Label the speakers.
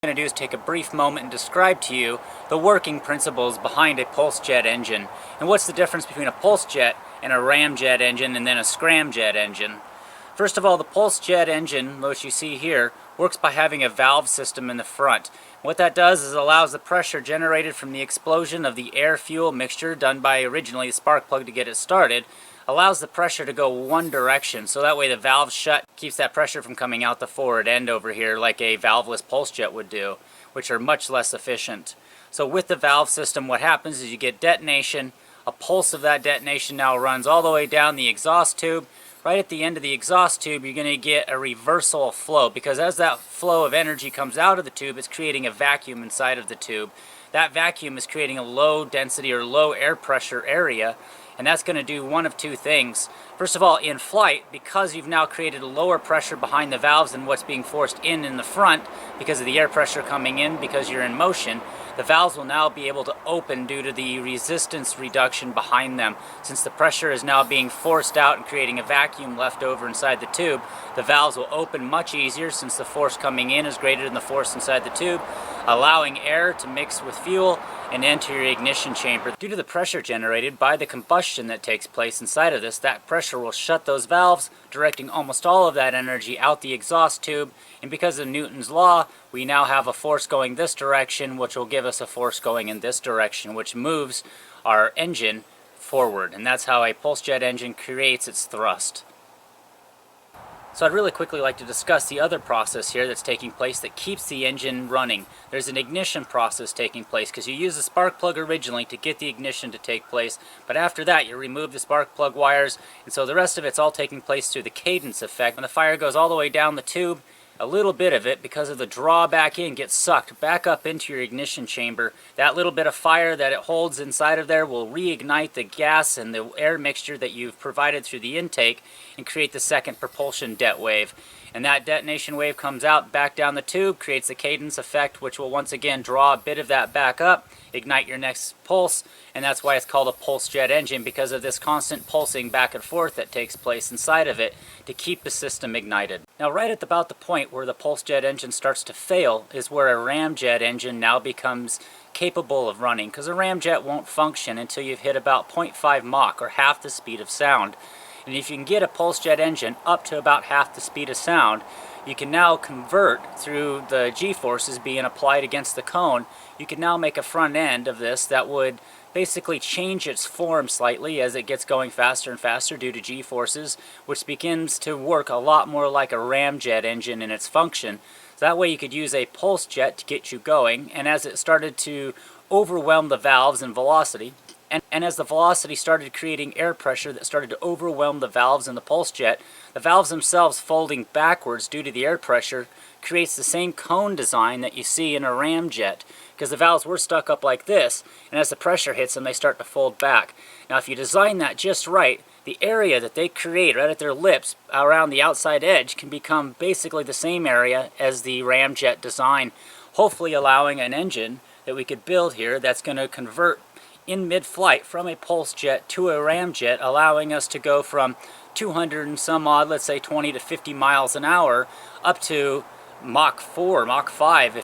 Speaker 1: What I'm going to do is take a brief moment and describe to you the working principles behind a pulse jet engine and what's the difference between a pulse jet and a ramjet engine and then a scramjet engine. First of all, the pulse jet engine, which you see here, works by having a valve system in the front. What that does is it allows the pressure generated from the explosion of the air-fuel mixture done by originally the spark plug to get it started, allows the pressure to go one direction, so that way the valve's shut, keeps that pressure from coming out the forward end over here like a valveless pulse jet would do, which are much less efficient. So with the valve system, what happens is you get detonation. A pulse of that detonation now runs all the way down the exhaust tube. Right at the end of the exhaust tube, you're going to get a reversal of flow, because as that flow of energy comes out of the tube, it's creating a vacuum inside of the tube. That vacuum is creating a low density or low air pressure area, and that's going to do one of two things. First of all, in flight, because you've now created a lower pressure behind the valves than what's being forced in the front because of the air pressure coming in because you're in motion, the valves will now be able to open due to the resistance reduction behind them. Since the pressure is now being forced out and creating a vacuum left over inside the tube, the valves will open much easier since the force coming in is greater than the force inside the tube, allowing air to mix with fuel and enter your ignition chamber. Due to the pressure generated by the combustion that takes place inside of this, that pressure will shut those valves, directing almost all of that energy out the exhaust tube, and because of Newton's law, we now have a force going this direction, which will give us a force going in this direction, which moves our engine forward, and that's how a pulse jet engine creates its thrust. So I'd really quickly like to discuss the other process here that's taking place that keeps the engine running. There's an ignition process taking place because you use the spark plug originally to get the ignition to take place, but after that you remove the spark plug wires, and so the rest of it's all taking place through the cadence effect. When the fire goes all the way down the tube, a little bit of it, because of the draw back in, gets sucked back up into your ignition chamber. That little bit of fire that it holds inside of there will reignite the gas and the air mixture that you've provided through the intake and create the second propulsion det wave. And that detonation wave comes out back down the tube, creates the cadence effect, which will once again draw a bit of that back up, ignite your next pulse, and that's why it's called a pulse jet engine, because of this constant pulsing back and forth that takes place inside of it to keep the system ignited. Now right at about the point where the pulse jet engine starts to fail is where a ramjet engine now becomes capable of running, because a ramjet won't function until you've hit about 0.5 Mach, or half the speed of sound. And if you can get a pulse jet engine up to about half the speed of sound, you can now convert through the G-forces being applied against the cone. You can now make a front end of this that would basically change its form slightly as it gets going faster and faster due to G-forces, which begins to work a lot more like a ramjet engine in its function. So that way you could use a pulse jet to get you going, and as it started to overwhelm the valves in velocity, and as the velocity started creating air pressure that started to overwhelm the valves in the pulse jet, the valves themselves folding backwards due to the air pressure creates the same cone design that you see in a ramjet, because the valves were stuck up like this, and as the pressure hits them, they start to fold back. Now if you design that just right, the area that they create right at their lips around the outside edge can become basically the same area as the ramjet design, hopefully allowing an engine that we could build here that's going to convert in mid-flight from a pulse jet to a ramjet, allowing us to go from 200 and some odd, let's say 20 to 50 miles an hour, up to Mach 4, Mach 5